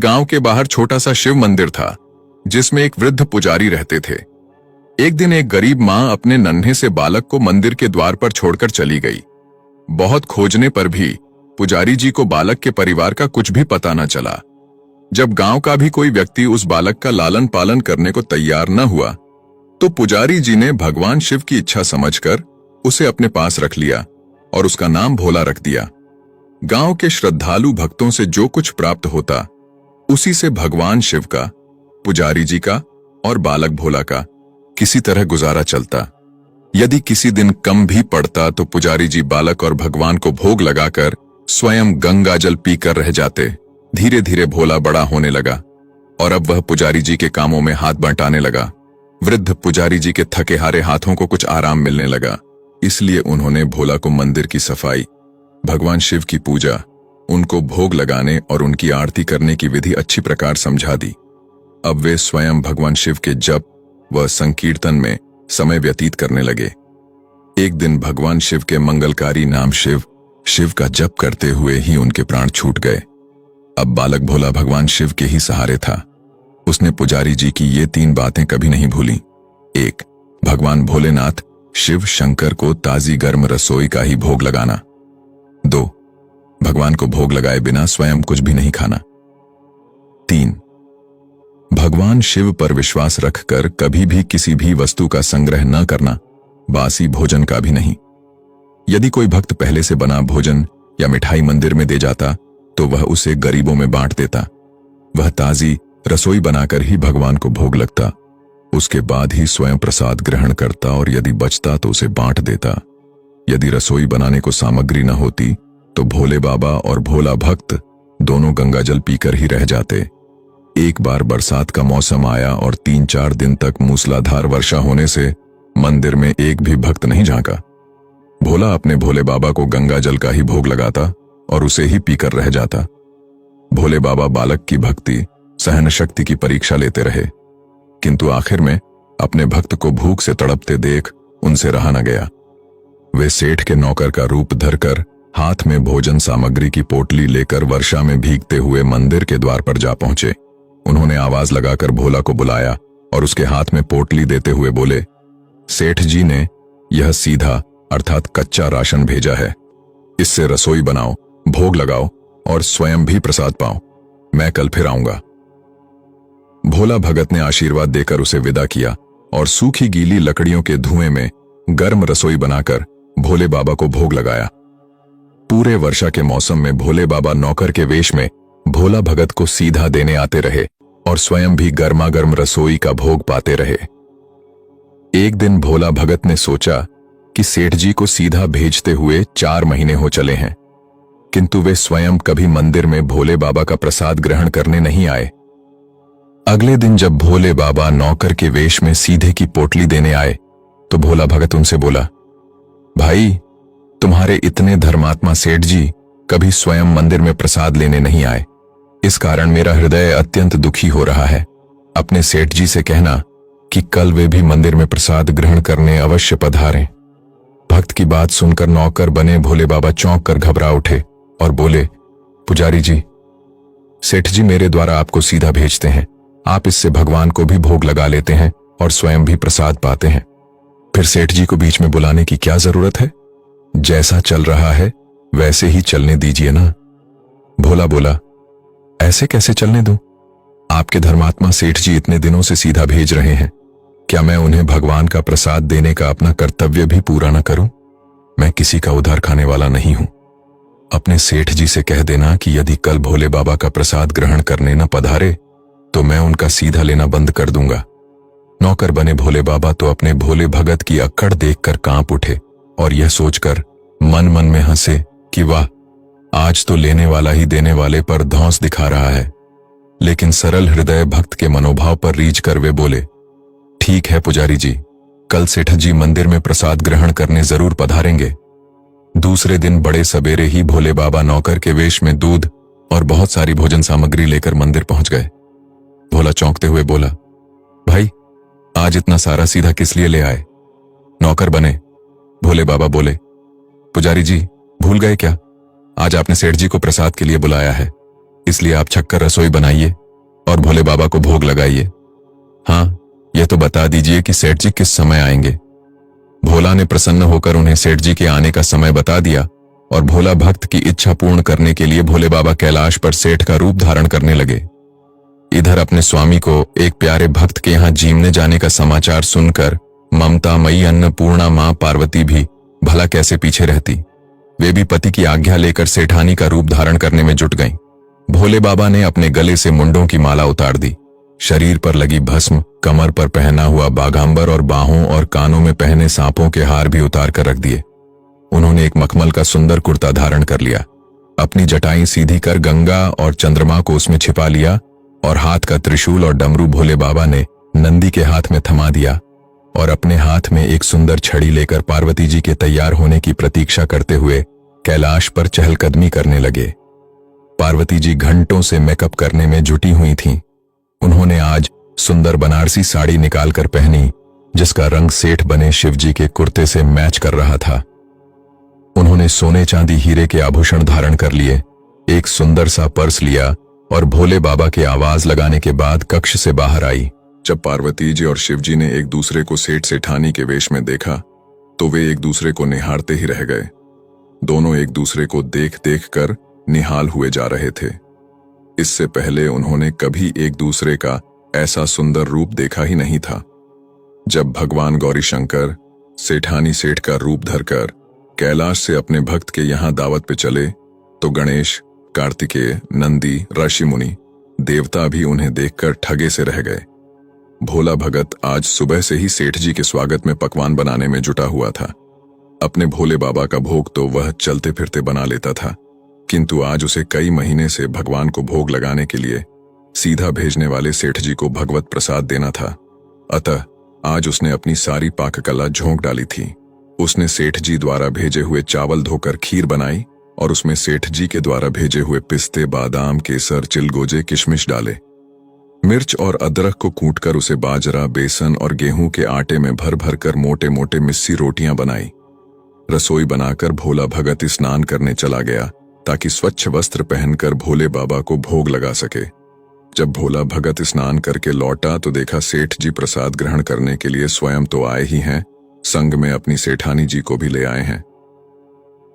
गांव के बाहर छोटा सा शिव मंदिर था जिसमें एक वृद्ध पुजारी रहते थे। एक दिन एक गरीब मां अपने नन्हे से बालक को मंदिर के द्वार पर छोड़कर चली गई। बहुत खोजने पर भी पुजारी जी को बालक के परिवार का कुछ भी पता न चला। जब गांव का भी कोई व्यक्ति उस बालक का लालन पालन करने को तैयार न हुआ तो पुजारी जी ने भगवान शिव की इच्छा समझकर उसे अपने पास रख लिया और उसका नाम भोला रख दिया। गांव के श्रद्धालु भक्तों से जो कुछ प्राप्त होता उसी से भगवान शिव का, पुजारी जी का और बालक भोला का किसी तरह गुजारा चलता। यदि किसी दिन कम भी पड़ता तो पुजारी जी बालक और भगवान को भोग लगाकर स्वयं गंगा जल पीकर रह जाते। धीरे धीरे भोला बड़ा होने लगा और अब वह पुजारी जी के कामों में हाथ बंटाने लगा। वृद्ध पुजारी जी के थके हारे हाथों को कुछ आराम मिलने लगा, इसलिए उन्होंने भोला को मंदिर की सफाई, भगवान शिव की पूजा, उनको भोग लगाने और उनकी आरती करने की विधि अच्छी प्रकार समझा दी। अब वे स्वयं भगवान शिव के जप व संकीर्तन में समय व्यतीत करने लगे। एक दिन भगवान शिव के मंगलकारी नाम शिव का जप करते हुए ही उनके प्राण छूट गए। अब बालक भोला भगवान शिव के ही सहारे था। उसने पुजारी जी की ये 3 बातें कभी नहीं भूली। 1. भगवान भोलेनाथ शिव शंकर को ताजी गर्म रसोई का ही भोग लगाना। 2. भगवान को भोग लगाए बिना स्वयं कुछ भी नहीं खाना। 3. भगवान शिव पर विश्वास रखकर कभी भी किसी भी वस्तु का संग्रह न करना, बासी भोजन का भी नहीं। यदि कोई भक्त पहले से बना भोजन या मिठाई मंदिर में दे जाता तो वह उसे गरीबों में बांट देता। वह ताजी रसोई बनाकर ही भगवान को भोग लगता, उसके बाद ही स्वयं प्रसाद ग्रहण करता और यदि बचता तो उसे बांट देता। यदि रसोई बनाने को सामग्री न होती तो भोले बाबा और भोला भक्त दोनों गंगाजल पीकर ही रह जाते। एक बार बरसात का मौसम आया और 3-4 दिन तक मूसलाधार वर्षा होने से मंदिर में एक भी भक्त नहीं झांका। भोला अपने भोले बाबा को गंगाजल का ही भोग लगाता और उसे ही पीकर रह जाता। भोले बाबा बालक की भक्ति, सहन शक्ति की परीक्षा लेते रहे, किंतु आखिर में अपने भक्त को भूख से तड़पते देख उनसे रहा न गया। वे सेठ के नौकर का रूप धरकर हाथ में भोजन सामग्री की पोटली लेकर वर्षा में भीगते हुए मंदिर के द्वार पर जा पहुंचे। उन्होंने आवाज लगाकर भोला को बुलाया और उसके हाथ में पोटली देते हुए बोले, सेठ जी ने यह सीधा अर्थात कच्चा राशन भेजा है। इससे रसोई बनाओ, भोग लगाओ और स्वयं भी प्रसाद पाओ। मैं कल फिर आऊंगा। भोला भगत ने आशीर्वाद देकर उसे विदा किया और सूखी गीली लकड़ियों के धुएं में गर्म रसोई बनाकर भोले बाबा को भोग लगाया। पूरे वर्षा के मौसम में भोले बाबा नौकर के वेश में भोला भगत को सीधा देने आते रहे और स्वयं भी गर्मा गर्म रसोई का भोग पाते रहे। एक दिन भोला भगत ने सोचा कि सेठ जी को सीधा भेजते हुए 4 महीने हो चले हैं, किंतु वे स्वयं कभी मंदिर में भोले बाबा का प्रसाद ग्रहण करने नहीं आए। अगले दिन जब भोले बाबा नौकर के वेश में सीधे की पोटली देने आए तो भोला भगत उनसे बोला, भाई, तुम्हारे इतने धर्मात्मा सेठ जी कभी स्वयं मंदिर में प्रसाद लेने नहीं आए। इस कारण मेरा हृदय अत्यंत दुखी हो रहा है। अपने सेठ जी से कहना कि कल वे भी मंदिर में प्रसाद ग्रहण करने अवश्य पधारें। भक्त की बात सुनकर नौकर बने भोले बाबा चौंक कर घबरा उठे और बोले, पुजारी जी, सेठ जी मेरे द्वारा आपको सीधा भेजते हैं। आप इससे भगवान को भी भोग लगा लेते हैं और स्वयं भी प्रसाद पाते हैं। फिर सेठ जी को बीच में बुलाने की क्या जरूरत है? जैसा चल रहा है वैसे ही चलने दीजिए ना। भोला बोला, ऐसे कैसे चलने दूं? आपके धर्मात्मा सेठ जी इतने दिनों से सीधा भेज रहे हैं, क्या मैं उन्हें भगवान का प्रसाद देने का अपना कर्तव्य भी पूरा न करूं? मैं किसी का उधार खाने वाला नहीं हूं। अपने सेठ जी से कह देना कि यदि कल भोले बाबा का प्रसाद ग्रहण करने न पधारे तो मैं उनका सीधा लेना बंद कर दूंगा। नौकर बने भोले बाबा तो अपने भोले भगत की अक्कड़ देखकर कांप उठे और यह सोचकर मन मन में हंसे कि वाह, आज तो लेने वाला ही देने वाले पर धौंस दिखा रहा है। लेकिन सरल हृदय भक्त के मनोभाव पर रीझ कर वे बोले, ठीक है पुजारी जी, कल सेठ जी मंदिर में प्रसाद ग्रहण करने जरूर पधारेंगे। दूसरे दिन बड़े सवेरे ही भोले बाबा नौकर के वेश में दूध और बहुत सारी भोजन सामग्री लेकर मंदिर पहुंच गए। भोला चौंकते हुए बोला, भाई, आज इतना सारा सीधा किस लिए ले आए? नौकर बने भोले बाबा बोले, पुजारी जी, भूल गए क्या? आज आपने सेठ जी को प्रसाद के लिए बुलाया है, इसलिए आप छक्कर रसोई बनाइए और भोले बाबा को भोग लगाइए। हाँ, यह तो बता दीजिए कि सेठ जी किस समय आएंगे। भोला ने प्रसन्न होकर उन्हें सेठ जी के आने का समय बता दिया और भोला भक्त की इच्छा पूर्ण करने के लिए भोले बाबा कैलाश पर सेठ का रूप धारण करने लगे। इधर अपने स्वामी को एक प्यारे भक्त के यहाँ जीमने जाने का समाचार सुनकर ममतामयी अन्नपूर्णा मां पार्वती भी भला कैसे पीछे रहती। वे भी पति की आज्ञा लेकर सेठानी का रूप धारण करने में जुट गईं। भोले बाबा ने अपने गले से मुंडों की माला उतार दी, शरीर पर लगी भस्म, कमर पर पहना हुआ बाघांबर और बाहों और कानों में पहने सांपों के हार भी उतार कर रख दिए। उन्होंने एक मखमल का सुंदर कुर्ता धारण कर लिया, अपनी जटाएं सीधी कर गंगा और चंद्रमा को उसमें छिपा लिया और हाथ का त्रिशूल और डमरू भोले बाबा ने नंदी के हाथ में थमा दिया और अपने हाथ में एक सुंदर छड़ी लेकर पार्वती जी के तैयार होने की प्रतीक्षा करते हुए कैलाश पर चहलकदमी करने लगे। पार्वती जी घंटों से मेकअप करने में जुटी हुई थीं। उन्होंने आज सुंदर बनारसी साड़ी निकालकर पहनी, जिसका रंग सेठ बने शिवजी के कुर्ते से मैच कर रहा था। उन्होंने सोने चांदी हीरे के आभूषण धारण कर लिए, एक सुंदर सा पर्स लिया और भोले बाबा के आवाज लगाने के बाद कक्ष से बाहर आई। जब पार्वती जी और शिवजी ने एक दूसरे को सेठ सेठानी के वेश में देखा तो वे एक दूसरे को निहारते ही रह गए। दोनों एक दूसरे को देख देख कर निहाल हुए जा रहे थे। इससे पहले उन्होंने कभी एक दूसरे का ऐसा सुंदर रूप देखा ही नहीं था। जब भगवान गौरी शंकर सेठानी सेठ का रूप धरकर कैलाश से अपने भक्त के यहाँ दावत पे चले तो गणेश, कार्तिकेय, नंदी, ऋषि मुनि, देवता भी उन्हें देखकर ठगे से रह गए। भोला भगत आज सुबह से ही सेठ जी के स्वागत में पकवान बनाने में जुटा हुआ था। अपने भोले बाबा का भोग तो वह चलते फिरते बना लेता था, किंतु आज उसे कई महीने से भगवान को भोग लगाने के लिए सीधा भेजने वाले सेठ जी को भगवत प्रसाद देना था। अतः आज उसने अपनी सारी पाककला झोंक डाली थी। उसने सेठ जी द्वारा भेजे हुए चावल धोकर खीर बनाई और उसमें सेठ जी के द्वारा भेजे हुए पिस्ते, बादाम, केसर, चिलगोजे, किशमिश डाले। मिर्च और अदरक को कूटकर उसे बाजरा, बेसन और गेहूं के आटे में भर भर कर मोटे मोटे मिस्सी रोटियां बनाई। रसोई बनाकर भोला भगत स्नान करने चला गया ताकि स्वच्छ वस्त्र पहनकर भोले बाबा को भोग लगा सके। जब भोला भगत स्नान करके लौटा तो देखा सेठ जी प्रसाद ग्रहण करने के लिए स्वयं तो आए ही हैं, संग में अपनी सेठानी जी को भी ले आए हैं।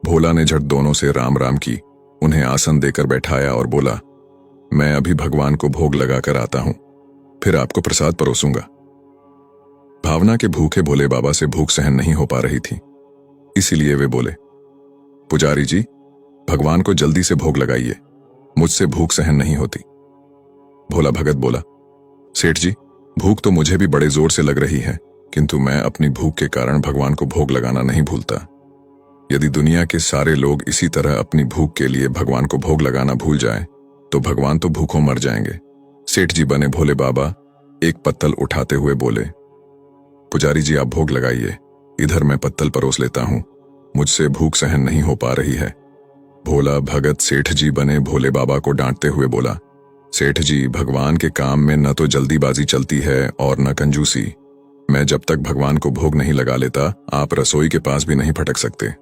भोला ने झट दोनों से राम राम की, उन्हें आसन देकर बैठाया और बोला, मैं अभी भगवान को भोग लगा कर आता हूं, फिर आपको प्रसाद परोसूंगा। भावना के भूखे भोले बाबा से भूख सहन नहीं हो पा रही थी, इसीलिए वे बोले, पुजारी जी, भगवान को जल्दी से भोग लगाइए, मुझसे भूख सहन नहीं होती। भोला भगत बोला, सेठ जी, भूख तो मुझे भी बड़े जोर से लग रही है, किंतु मैं अपनी भूख के कारण भगवान को भोग लगाना नहीं भूलता। यदि दुनिया के सारे लोग इसी तरह अपनी भूख के लिए भगवान को भोग लगाना भूल जाएं, तो भगवान तो भूखों मर जाएंगे। सेठ जी बने भोले बाबा एक पत्तल उठाते हुए बोले, पुजारी जी आप भोग लगाइए, इधर मैं पत्तल परोस लेता हूं, मुझसे भूख सहन नहीं हो पा रही है। भोला भगत सेठ जी बने भोले बाबा को डांटते हुए बोला, सेठ जी, भगवान के काम में न तो जल्दीबाजी चलती है और न कंजूसी। मैं जब तक भगवान को भोग नहीं लगा लेता, आप रसोई के पास भी नहीं फटक सकते।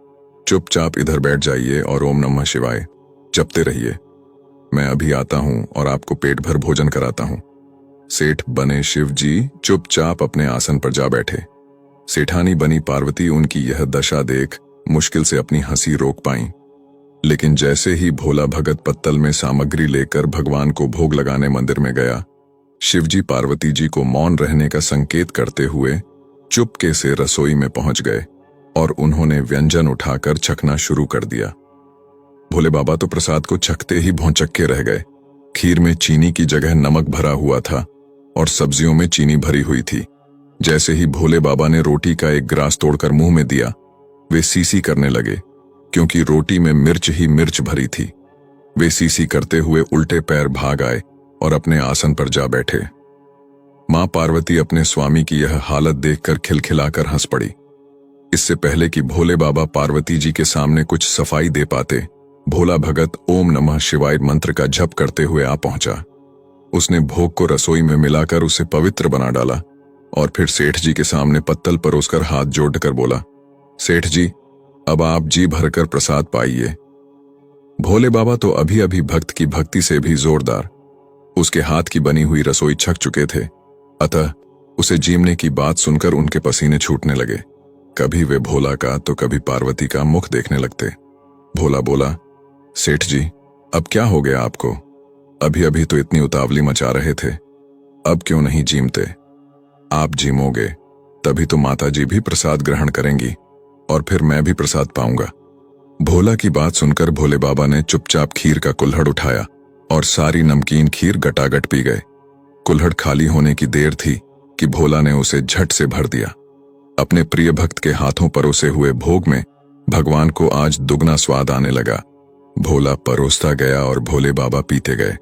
चुपचाप इधर बैठ जाइए और ओम नमः शिवाय जपते रहिए। मैं अभी आता हूं और आपको पेट भर भोजन कराता हूं। सेठ बने शिव जी चुपचाप अपने आसन पर जा बैठे। सेठानी बनी पार्वती उनकी यह दशा देख मुश्किल से अपनी हंसी रोक पाईं। लेकिन जैसे ही भोला भगत पत्तल में सामग्री लेकर भगवान को भोग लगाने मंदिर में गया, शिवजी पार्वती जी को मौन रहने का संकेत करते हुए चुपके से रसोई में पहुंच गए और उन्होंने व्यंजन उठाकर छकना शुरू कर दिया। भोले बाबा तो प्रसाद को छकते ही भौंचक्के रह गए। खीर में चीनी की जगह नमक भरा हुआ था और सब्जियों में चीनी भरी हुई थी। जैसे ही भोले बाबा ने रोटी का एक ग्रास तोड़कर मुंह में दिया, वे सीसी करने लगे, क्योंकि रोटी में मिर्च ही मिर्च भरी थी। वे सीसी करते हुए उल्टे पैर भाग आए और अपने आसन पर जा बैठे। मां पार्वती अपने स्वामी की यह हालत देखकर खिलखिलाकर हंस पड़ी। इससे पहले कि भोले बाबा पार्वती जी के सामने कुछ सफाई दे पाते, भोला भगत ओम नमः शिवाय मंत्र का जप करते हुए आ पहुंचा। उसने भोग को रसोई में मिलाकर उसे पवित्र बना डाला और फिर सेठ जी के सामने पत्तल परोसकर हाथ जोड़कर बोला, सेठ जी, अब आप जी भरकर प्रसाद पाइए। भोले बाबा तो अभी अभी भक्त की भक्ति से भी जोरदार उसके हाथ की बनी हुई रसोई छक चुके थे, अतः उसे जीमने की बात सुनकर उनके पसीने छूटने लगे। कभी वे भोला का तो कभी पार्वती का मुख देखने लगते। भोला बोला, सेठ जी, अब क्या हो गया आपको? अभी अभी तो इतनी उतावली मचा रहे थे, अब क्यों नहीं जीमते? आप जीमोगे तभी तो माता जी भी प्रसाद ग्रहण करेंगी और फिर मैं भी प्रसाद पाऊंगा। भोला की बात सुनकर भोले बाबा ने चुपचाप खीर का कुल्हड़ उठाया और सारी नमकीन खीर गटागट पी गए। कुल्हड़ खाली होने की देर थी कि भोला ने उसे झट से भर दिया। अपने प्रिय भक्त के हाथों परोसे हुए भोग में भगवान को आज दुगना स्वाद आने लगा। भोला परोसता गया और भोले बाबा पीते गए।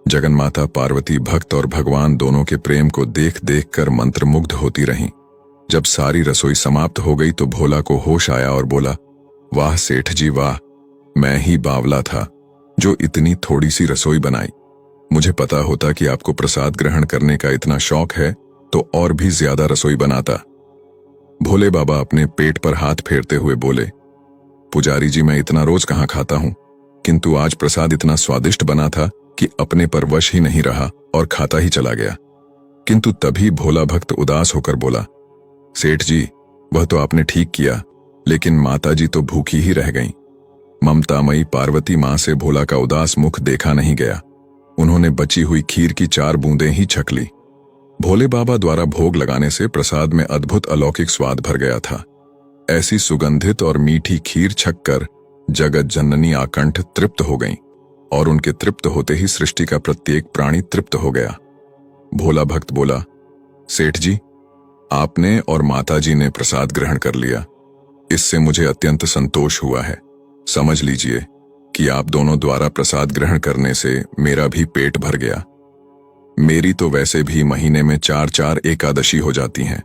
जगन्माता पार्वती भक्त और भगवान दोनों के प्रेम को देख देख कर मंत्रमुग्ध होती रहीं। जब सारी रसोई समाप्त हो गई तो भोला को होश आया और बोला, वाह सेठ जी वाह, मैं ही बावला था जो इतनी थोड़ी सी रसोई बनाई। मुझे पता होता कि आपको प्रसाद ग्रहण करने का इतना शौक है तो और भी ज्यादा रसोई बनाता। भोले बाबा अपने पेट पर हाथ फेरते हुए बोले, पुजारी जी, मैं इतना रोज कहाँ खाता हूं, किंतु आज प्रसाद इतना स्वादिष्ट बना था कि अपने पर वश ही नहीं रहा और खाता ही चला गया। किंतु तभी भोला भक्त उदास होकर बोला, सेठ जी, वह तो आपने ठीक किया, लेकिन माता जी तो भूखी ही रह गईं। ममतामयी पार्वती मां से भोला का उदास मुख देखा नहीं गया। उन्होंने बची हुई खीर की 4 बूंदें ही छक ली। भोले बाबा द्वारा भोग लगाने से प्रसाद में अद्भुत अलौकिक स्वाद भर गया था। ऐसी सुगंधित और मीठी खीर छककर जगत जननी आकंठ तृप्त हो गईं और उनके तृप्त होते ही सृष्टि का प्रत्येक प्राणी तृप्त हो गया। भोला भक्त बोला, सेठ जी, आपने और माता जी ने प्रसाद ग्रहण कर लिया, इससे मुझे अत्यंत संतोष हुआ है। समझ लीजिए कि आप दोनों द्वारा प्रसाद ग्रहण करने से मेरा भी पेट भर गया। मेरी तो वैसे भी महीने में 4-4 एकादशी हो जाती हैं,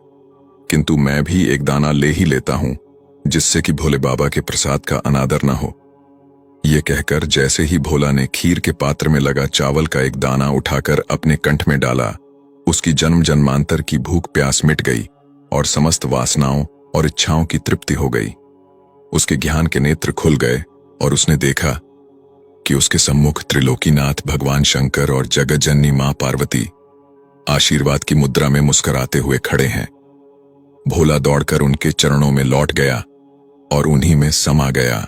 किंतु मैं भी एक दाना ले ही लेता हूं, जिससे कि भोले बाबा के प्रसाद का अनादर न हो। ये कहकर जैसे ही भोला ने खीर के पात्र में लगा चावल का एक दाना उठाकर अपने कंठ में डाला, उसकी जन्म जन्मांतर की भूख प्यास मिट गई और समस्त वासनाओं और इच्छाओं की तृप्ति हो गई। उसके ज्ञान के नेत्र खुल गए और उसने देखा कि उसके सम्मुख त्रिलोकीनाथ भगवान शंकर और जगत जननी मां पार्वती आशीर्वाद की मुद्रा में मुस्कुराते हुए खड़े हैं। भोला दौड़कर उनके चरणों में लौट गया और उन्हीं में समा गया।